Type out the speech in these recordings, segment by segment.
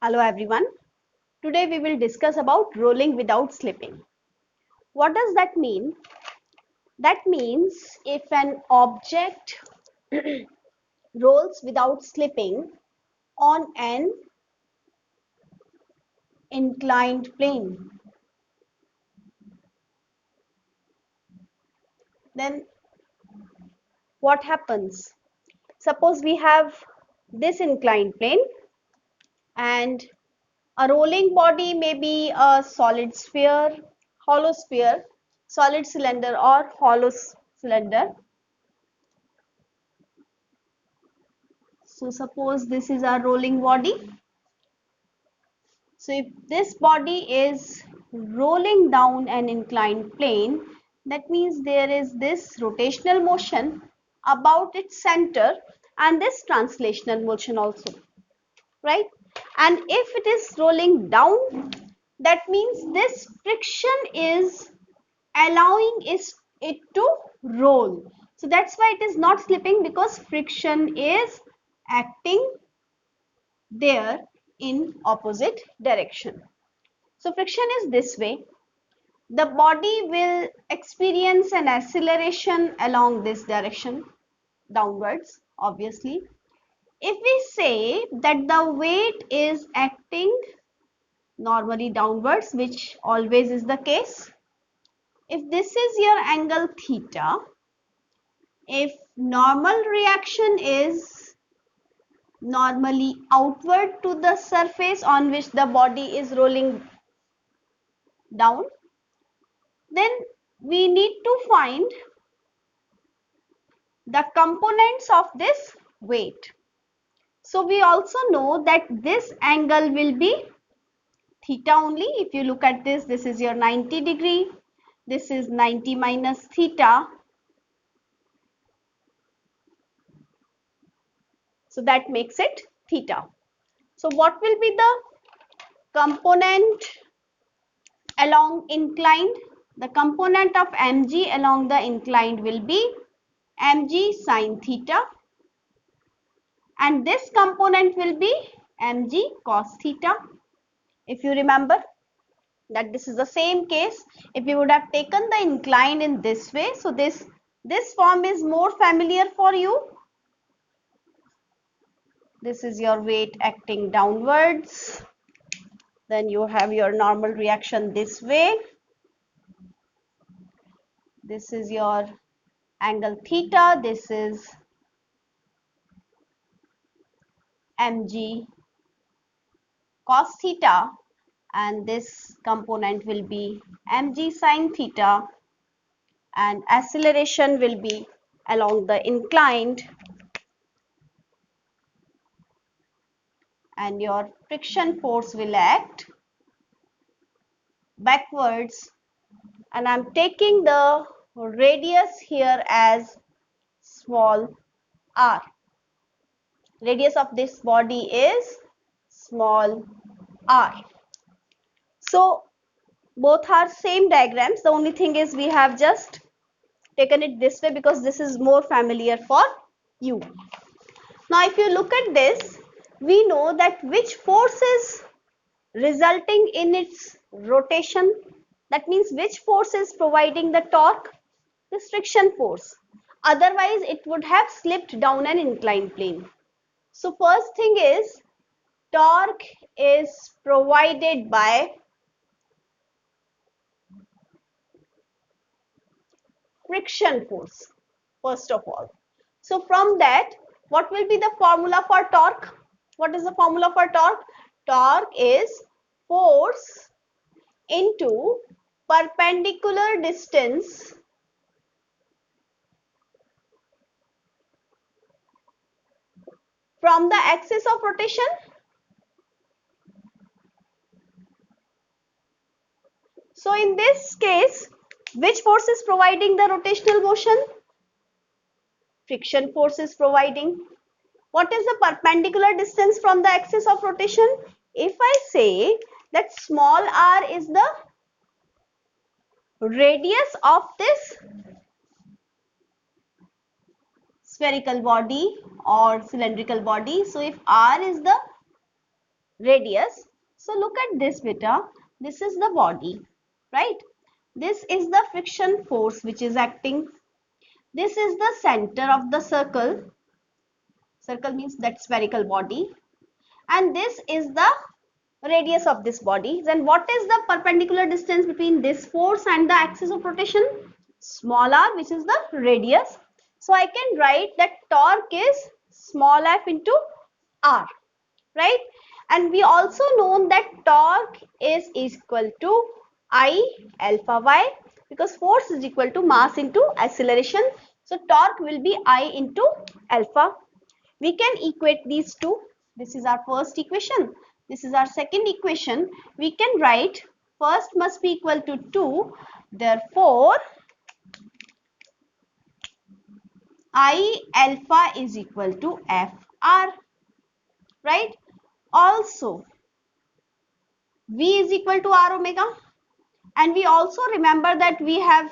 Hello everyone. Today we will discuss about rolling without slipping. What does that mean? That means if an object rolls without slipping on an inclined plane, then what happens? Suppose we have this inclined plane and a rolling body may be a solid sphere, hollow sphere, solid cylinder or hollow cylinder. So suppose this is our rolling body. So if this body is rolling down an inclined plane, that means there is this rotational motion about its center and this translational motion also, right? And if it is rolling down, that means this friction is allowing it to roll. So that's why it is not slipping, because friction is acting there in opposite direction. So friction is this way. The body will experience an acceleration along this direction, downwards, obviously. If we say that the weight is acting normally downwards, which always is the case, if this is your angle theta, if normal reaction is normally outward to the surface on which the body is rolling down, then we need to find the components of this weight. So we also know that this angle will be theta only. If you look at this, this is your 90 degree, this is 90 minus theta. So that makes it theta. So what will be the component along inclined? The component of mg along the inclined will be mg sine theta, and this component will be mg cos theta. If you remember that this is the same case if you would have taken the inclined in this way. So this form is more familiar for you. This is your weight acting downwards, then you have your normal reaction this way. This is your angle theta, this is mg cos theta, and this component will be mg sine theta, and acceleration will be along the inclined, and your friction force will act backwards, and I'm taking the radius here as small r. Radius of this body is small r. So both are same diagrams. The only thing is we have just taken it this way because this is more familiar for you. Now if you look at this, we know that which force is resulting in its rotation. That means which force is providing the torque? This friction force. Otherwise it would have slipped down an inclined plane. So first thing is torque is provided by friction force, first of all. So from that, what will be the formula for torque? What is the formula for torque? Torque is force into perpendicular distance from the axis of rotation. So in this case, which force is providing the rotational motion? Friction force is providing. What is the perpendicular distance from the axis of rotation? If I say that small r is the radius of this spherical body or cylindrical body, so if r is the radius. So look at this beta, this is the body, right? This is the friction force which is acting. This is the center of the circle. Circle means that spherical body. And this is the radius of this body. Then what is the perpendicular distance between this force and the axis of rotation? Small r, which is the radius. So I can write that torque is small f into r, right? And we also know that torque is equal to I alpha y, because force is equal to mass into acceleration. So torque will be I into alpha. We can equate these two. This is our first equation. This is our second equation. We can write first must be equal to 2. Therefore, I alpha is equal to Fr, right? Also, V is equal to R omega. And we also remember that we have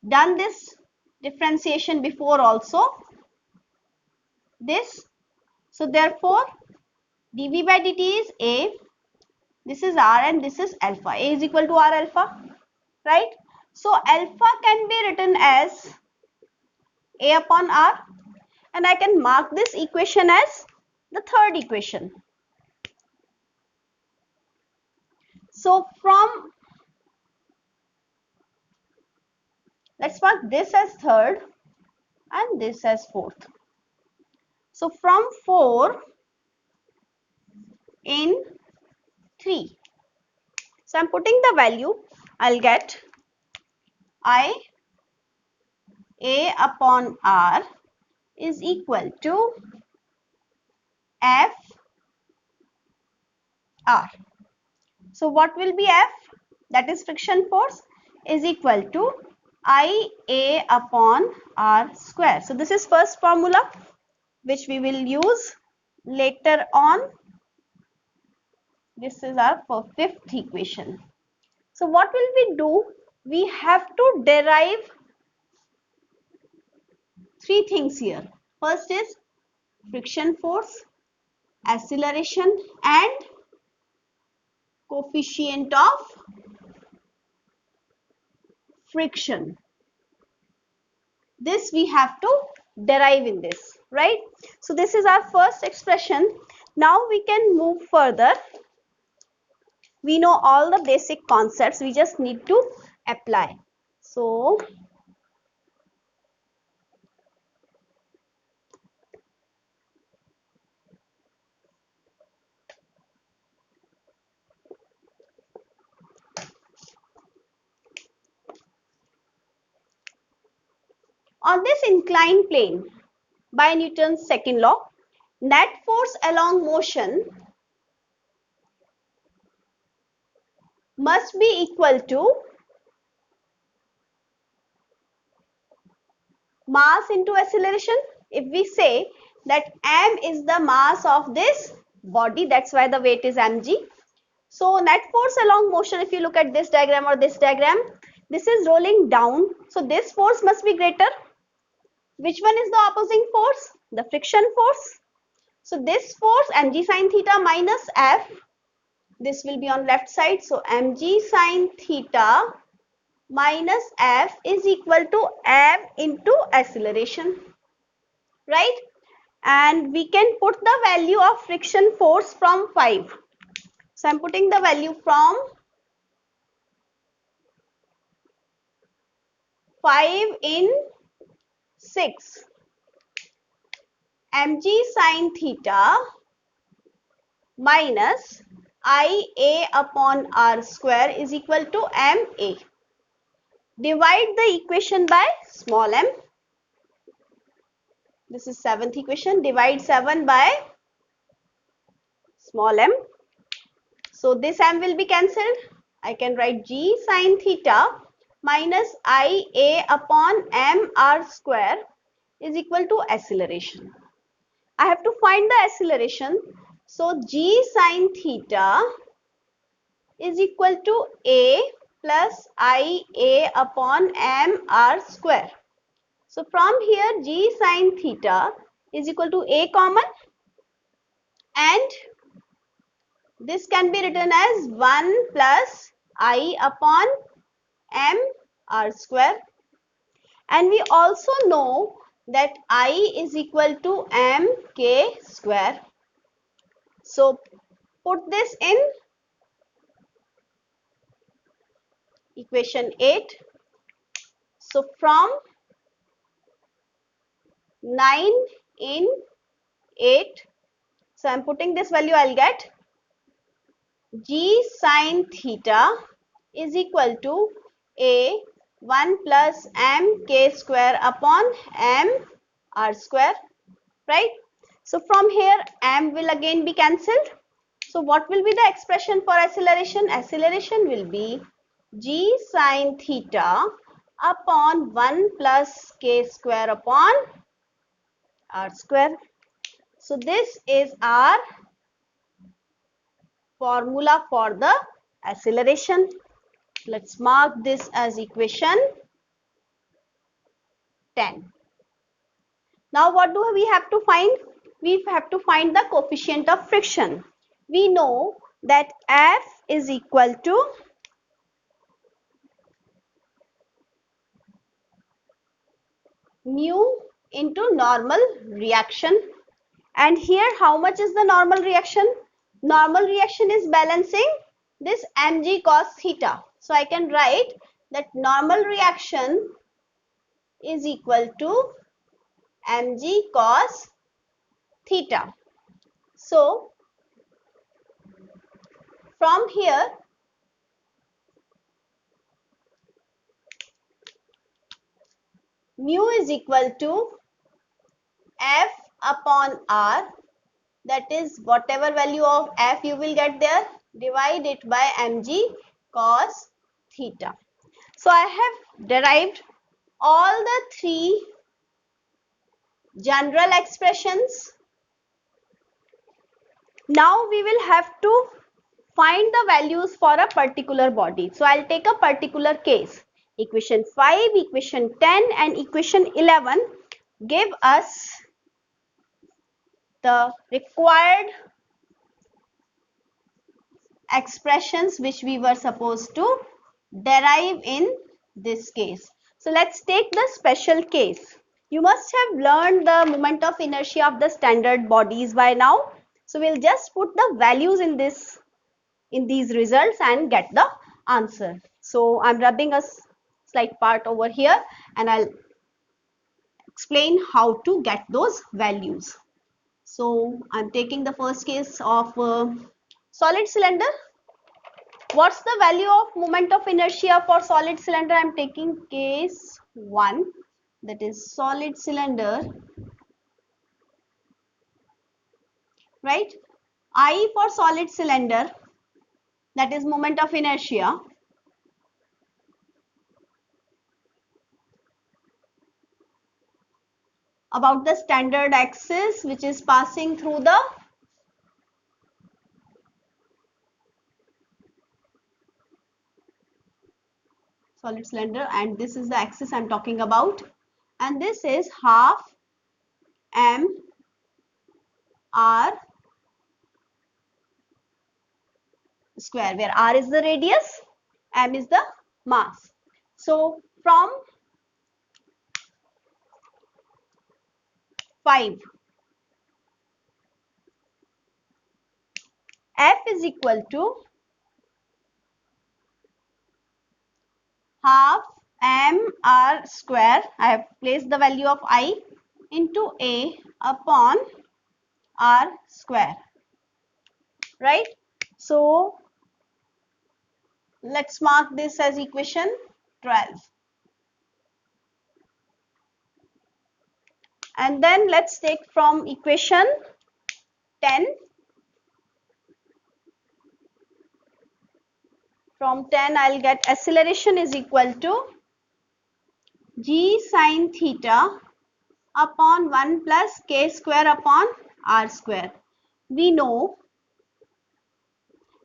done this differentiation before also. This. So therefore, dV by dt is A. This is R and this is alpha. A is equal to R alpha, right? So alpha can be written as A upon R, and I can mark this equation as the third equation. So from, let's mark this as third and this as fourth. So from 4 in 3. So I'm putting the value, I'll get I A upon R is equal to F R. So what will be F? That is friction force is equal to I A upon R square. So this is first formula which we will use later on. This is our fifth equation. So what will we do? We have to derive three things here. First is friction force, acceleration and coefficient of friction. This we have to derive in this, right? So this is our first expression. Now we can move further. We know all the basic concepts, we just need to apply. So on this inclined plane, by Newton's second law, net force along motion must be equal to mass into acceleration. If we say that m is the mass of this body, that's why the weight is mg. So net force along motion, if you look at this diagram or this diagram, this is rolling down. So this force must be greater. Which one is the opposing force? The friction force. So this force mg sine theta minus f, this will be on left side. So mg sine theta minus f is equal to m into acceleration, right? And we can put the value of friction force from 5. So I'm putting the value from 5 in 6. Mg sine theta minus Ia upon r square is equal to ma. Divide the equation by small m. This is 7th equation. Divide 7 by small m. So this m will be cancelled. I can write g sine theta minus Ia upon mr square is equal to acceleration. I have to find the acceleration. So g sine theta is equal to a plus Ia upon mr square. So from here g sine theta is equal to a common and this can be written as 1 plus I upon m r square, and we also know that I is equal to m k square. So put this in equation 8. So from 9 in 8, so I'm putting this value, I'll get g sine theta is equal to a 1 plus m k square upon m r square, right? So from here m will again be cancelled. So what will be the expression for acceleration? Acceleration will be g sine theta upon 1 plus k square upon r square. So this is our formula for the acceleration. Let's mark this as equation 10. Now what do we have to find? We have to find the coefficient of friction. We know that F is equal to mu into normal reaction. And here how much is the normal reaction? Normal reaction is balancing this mg cos theta. So I can write that normal reaction is equal to mg cos theta. So from here mu is equal to F upon R, that is whatever value of F you will get there, divide it by mg cos theta. So I have derived all the three general expressions. Now we will have to find the values for a particular body. So I'll take a particular case. Equation 5, equation 10 and equation 11 give us the required expressions which we were supposed to derive in this case. So let's take the special case. You must have learned the moment of inertia of the standard bodies by now. So we'll just put the values in these results and get the answer. So I'm rubbing a slight part over here and I'll explain how to get those values. So I'm taking the first case of solid cylinder. What's the value of moment of inertia for solid cylinder? I'm taking case 1, that is solid cylinder, right? I for solid cylinder, that is moment of inertia, about the standard axis which is passing through the solid cylinder, and this is the axis I'm talking about, and this is half m r square, where r is the radius, m is the mass. So from 5, F is equal to half m r square. I have placed the value of I into A upon r square, right? So let's mark this as equation 12. And then let's take from equation 10. From 10 I'll get acceleration is equal to g sine theta upon 1 plus k square upon r square. We know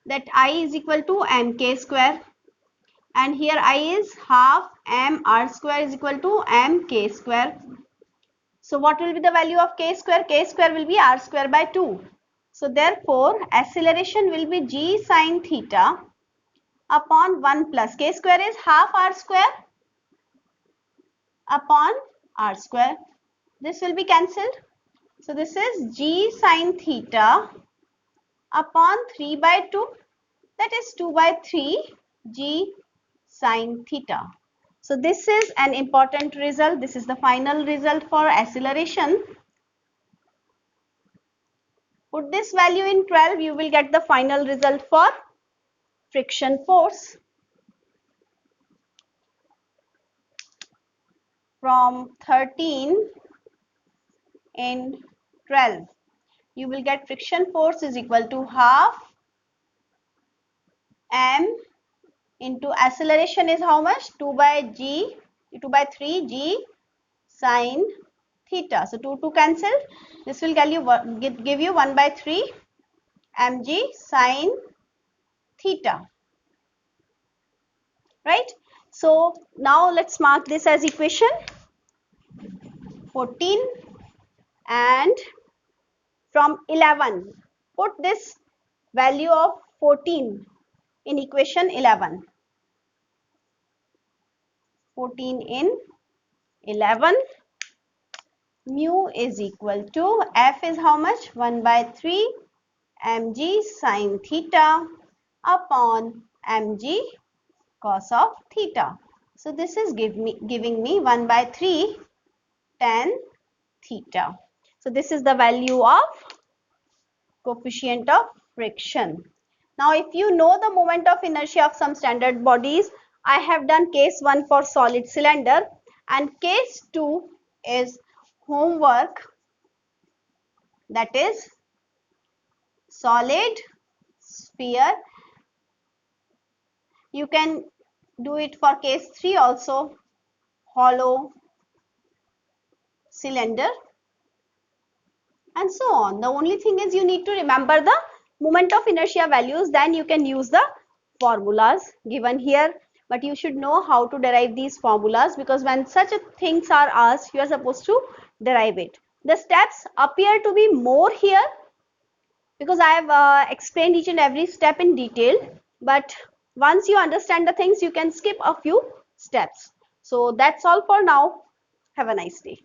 that I is equal to mk square, and here I is half m r square is equal to mk square. So what will be the value of k square? K square will be r square by 2. So therefore acceleration will be g sine theta upon 1 plus k square is half r square upon r square. This will be cancelled. So this is g sine theta upon 3 by 2, that is 2 by 3 g sine theta. So this is an important result. This is the final result for acceleration. Put this value in 12, you will get the final result for friction force. From 13 in 12, you will get friction force is equal to half m into acceleration is how much? 2 by 3 g sine theta. So 2 cancel. This will give you 1 by 3 mg sine theta. Right? So now let's mark this as equation 14, and from 11 put this value of 14 in equation 11. 14 in 11, mu is equal to F is how much? 1 by 3 mg sine theta upon mg cos of theta. So this is giving me 1 by 3 tan theta. So this is the value of coefficient of friction. Now if you know the moment of inertia of some standard bodies, I have done case 1 for solid cylinder, and case 2 is homework, that is solid sphere. You can do it for case 3 also, hollow cylinder, and so on. The only thing is you need to remember the moment of inertia values, then you can use the formulas given here. But you should know how to derive these formulas, because when such things are asked, you are supposed to derive it. The steps appear to be more here because I have explained each and every step in detail. But once you understand the things, you can skip a few steps. So that's all for now. Have a nice day.